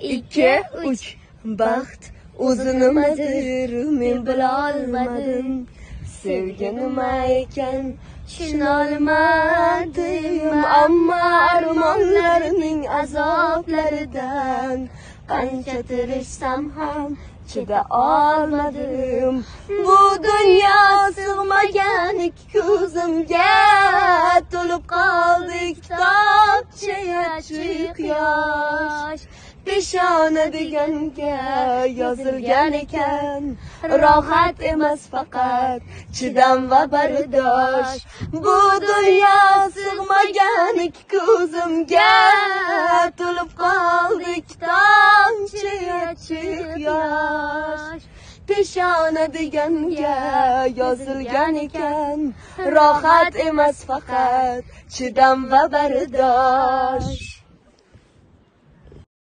2, 3. Baxt o'zi nimadir men bilolmadim. Sevgi nima ekan tushunolmadim. Ammo armonlarning azoblaridan qancha tirishsam ham chida olmadim. Bu dunyo sig'magan ikki ko'zimga to'lib qoldi kitobcha ochiq yosh. Peshona deganga yozilgan ekan rohat emas faqat chidam va bardosh. Bu dunyo sig'magan ikki ko'zimga to'lib qoldi kitobcha ochiq yosh. Peshona deganga yozilgan ekan rohat emas faqat chidam va bardosh.